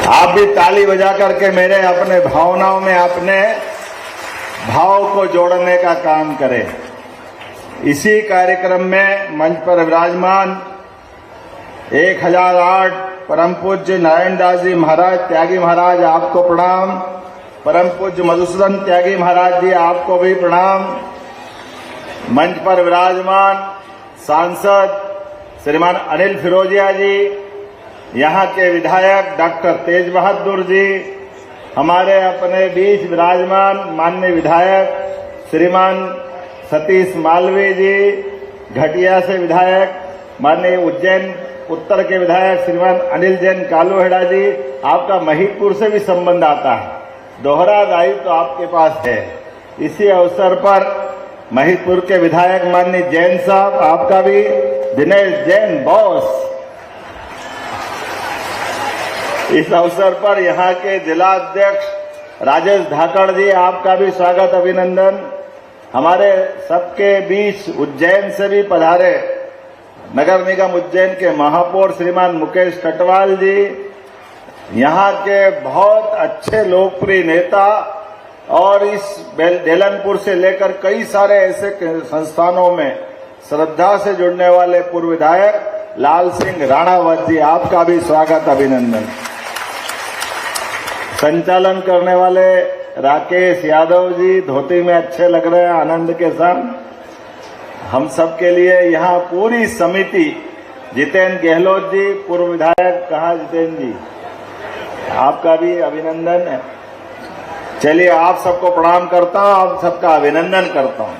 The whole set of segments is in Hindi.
आप भी ताली बजा करके मेरे अपने भावनाओं में अपने भाव को जोड़ने का काम करें। इसी कार्यक्रम में मंच पर विराजमान 1008 परम पूज्य नारायण दास जी महाराज त्यागी महाराज, आपको प्रणाम। परम पूज्य मधुसूदन त्यागी महाराज जी, आपको भी प्रणाम। मंच पर विराजमान सांसद श्रीमान अनिल फिरोजिया जी, यहाँ के विधायक डॉक्टर तेज बहादुर जी, हमारे अपने बीच विराजमान माननीय विधायक श्रीमान सतीश मालवीय जी, घटिया से विधायक माननीय उज्जैन उत्तर के विधायक श्रीमान अनिल जैन कालूहेड़ा जी, आपका महिदपुर से भी संबंध आता है, दोहरा दायित्व तो आपके पास है। इसी अवसर पर महिदपुर के विधायक माननीय जैन साहब, आपका भी दिनेश जैन बॉस, इस अवसर पर यहाँ के जिला अध्यक्ष राजेश धाकड़ जी, आपका भी स्वागत अभिनंदन। हमारे सबके बीच उज्जैन से भी पधारे नगर निगम उज्जैन के महापौर श्रीमान मुकेश कटवाल जी, यहाँ के बहुत अच्छे लोकप्रिय नेता और इस डेलनपुर से लेकर कई सारे ऐसे संस्थानों में श्रद्धा से जुड़ने वाले पूर्व विधायक लाल सिंह राणावत जी, आपका भी स्वागत अभिनंदन। संचालन करने वाले राकेश यादव जी, धोती में अच्छे लग रहे हैं आनंद के साथ। हम सब के लिए यहाँ पूरी समिति, जितेंद्र गहलोत जी पूर्व विधायक, कहाँ जितेंद्र जी, आपका भी अभिनंदन है। चलिए, आप सबको प्रणाम करता हूँ, आप सबका अभिनंदन करता हूँ।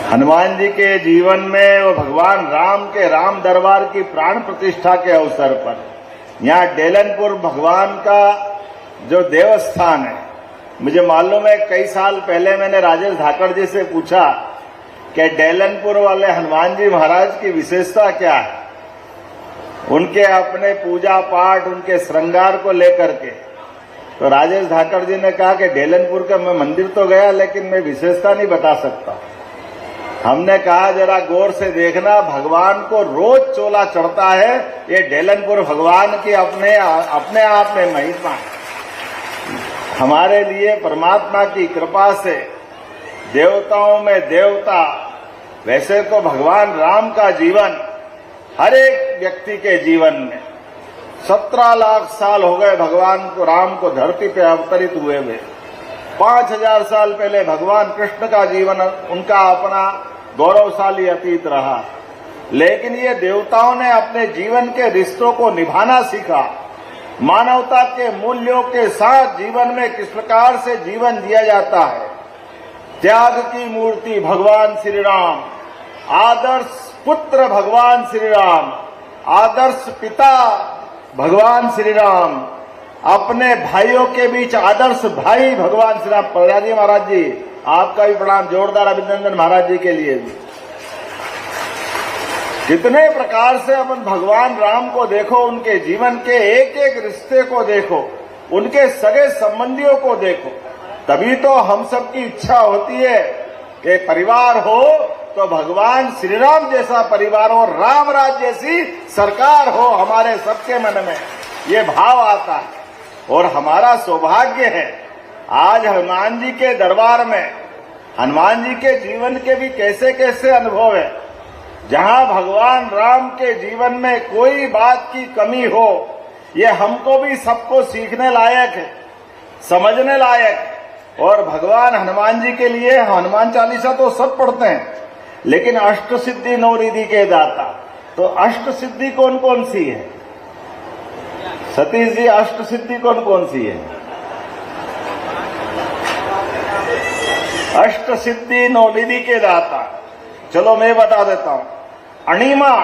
हनुमान जी के जीवन में वो भगवान राम के राम दरबार की प्राण प्रतिष्ठा के अवसर पर यहाँ डेलनपुर भगवान का जो देवस्थान है, मुझे मालूम है कई साल पहले मैंने राजेश धाकड़ जी से पूछा कि डेलनपुर वाले हनुमान जी महाराज की विशेषता क्या है, उनके अपने पूजा पाठ, उनके श्रृंगार को लेकर के। तो राजेश धाकड़ जी ने कहा कि डेलनपुर का मैं मंदिर तो गया लेकिन मैं विशेषता नहीं बता सकता। हमने कहा जरा गौर से देखना, भगवान को रोज चोला चढ़ता है, ये डेलनपुर भगवान की अपने आप में महिमा है। हमारे लिए परमात्मा की कृपा से देवताओं में देवता, वैसे तो भगवान राम का जीवन हर एक व्यक्ति के जीवन में 17 लाख साल हो गए भगवान को, राम को धरती पे अवतरित हुए हुए। 5000 साल पहले भगवान कृष्ण का जीवन उनका अपना गौरवशाली अतीत रहा, लेकिन ये देवताओं ने अपने जीवन के रिश्तों को निभाना सीखा। मानवता के मूल्यों के साथ जीवन में किस प्रकार से जीवन जिया जाता है। त्याग की मूर्ति भगवान श्री राम, आदर्श पुत्र भगवान श्री राम, आदर्श पिता भगवान श्री राम, अपने भाइयों के बीच आदर्श भाई भगवान श्री राम। प्रहलाद जी महाराज जी, आपका भी प्रणाम, जोरदार अभिनंदन महाराज जी के लिए भी। कितने प्रकार से अपन भगवान राम को देखो, उनके जीवन के एक एक रिश्ते को देखो, उनके सगे संबंधियों को देखो, तभी तो हम सब की इच्छा होती है कि परिवार हो तो भगवान श्री राम जैसा परिवार हो, राम राज जैसी सरकार हो हमारे सबके मन में, ये भाव आता है। और हमारा सौभाग्य है आज हनुमान जी के दरबार में, हनुमान जी के जीवन के भी कैसे कैसे अनुभव है। जहां भगवान राम के जीवन में कोई बात की कमी हो, ये हमको भी सबको सीखने लायक है, समझने लायक। और भगवान हनुमान जी के लिए हनुमान चालीसा तो सब पढ़ते हैं, लेकिन अष्ट सिद्धि नौ रिद्धि के दाता, तो अष्ट सिद्धि कौन कौन सी है सतीश जी? अष्ट सिद्धि कौन कौन सी है? अष्ट सिद्धि नौ रिद्धि के दाता, चलो मैं बता देता हूं। अणिमा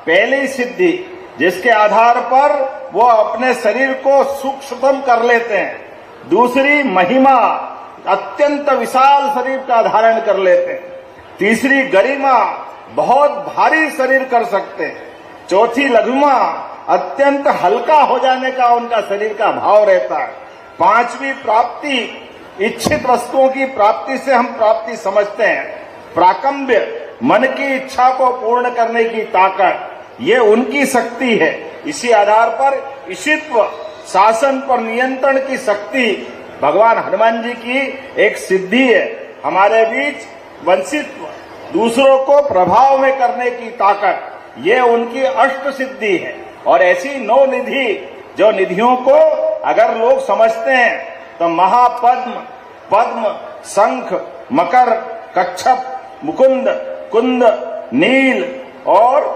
पहली सिद्धि, जिसके आधार पर वो अपने शरीर को सूक्ष्मतम कर लेते हैं। दूसरी महिमा, अत्यंत विशाल शरीर का धारण कर लेते हैं। तीसरी गरिमा, बहुत भारी शरीर कर सकते हैं। चौथी लघुमा, अत्यंत हल्का हो जाने का उनका शरीर का भाव रहता है। पांचवी प्राप्ति, इच्छित वस्तुओं की प्राप्ति से हम प्राप्ति समझते हैं। प्राकंब्य, मन की इच्छा को पूर्ण करने की ताकत, ये उनकी शक्ति है। इसी आधार पर ईशित्व, शासन पर नियंत्रण की शक्ति भगवान हनुमान जी की एक सिद्धि है। हमारे बीच वंशित्व, दूसरों को प्रभाव में करने की ताकत, ये उनकी अष्ट सिद्धि है। और ऐसी 9 निधि, जो निधियों को अगर लोग समझते हैं तो महापद्म, पद्म, शंख, मकर, कच्छप, मुकुंद, कुंद, नील और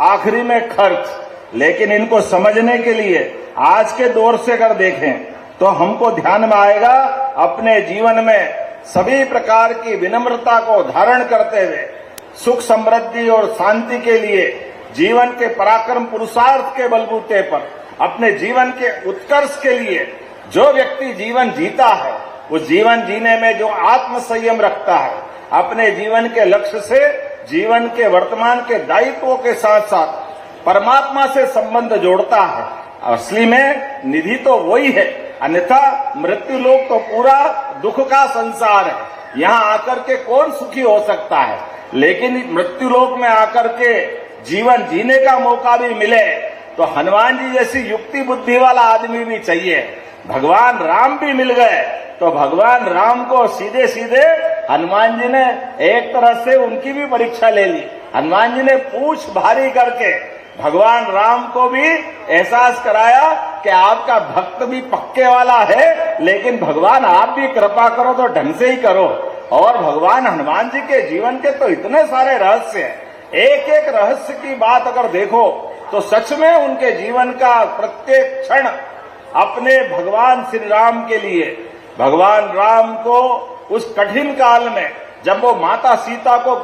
आखिरी में खर्च। लेकिन इनको समझने के लिए आज के दौर से अगर देखें तो हमको ध्यान में आएगा अपने जीवन में सभी प्रकार की विनम्रता को धारण करते हुए सुख, समृद्धि और शांति के लिए जीवन के पराक्रम पुरुषार्थ के बलबूते पर अपने जीवन के उत्कर्ष के लिए जो व्यक्ति जीवन जीता है, उस जीवन जीने में जो आत्म संयम रखता है, अपने जीवन के लक्ष्य से जीवन के वर्तमान के दायित्वों के साथ साथ परमात्मा से संबंध जोड़ता है, असली में निधि तो वही है। अन्यथा मृत्यु लोक तो पूरा दुख का संसार है। यहाँ आकर के कौन सुखी हो सकता है? लेकिन मृत्यु लोक में आकर के जीवन जीने का मौका भी मिले तो हनुमान जी जैसी युक्ति बुद्धि वाला आदमी भी चाहिए। भगवान राम भी मिल गए तो भगवान राम को सीधे सीधे हनुमान जी ने एक तरह से उनकी भी परीक्षा ले ली। हनुमान जी ने पूछ भारी करके भगवान राम को भी एहसास कराया कि आपका भक्त भी पक्के वाला है, लेकिन भगवान आप भी कृपा करो तो ढंग से ही करो। और भगवान हनुमान जी के जीवन के तो इतने सारे रहस्य हैं, एक एक रहस्य की बात अगर देखो तो सच में उनके जीवन का प्रत्येक क्षण अपने भगवान श्री राम के लिए, भगवान राम को उस कठिन काल में जब वो माता सीता को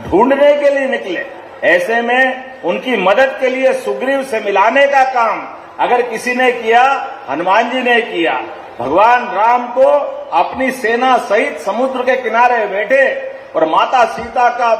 ढूंढने के लिए निकले, ऐसे में उनकी मदद के लिए सुग्रीव से मिलाने का काम अगर किसी ने किया, हनुमान जी ने किया। भगवान राम को अपनी सेना सहित समुद्र के किनारे बैठे और माता सीता का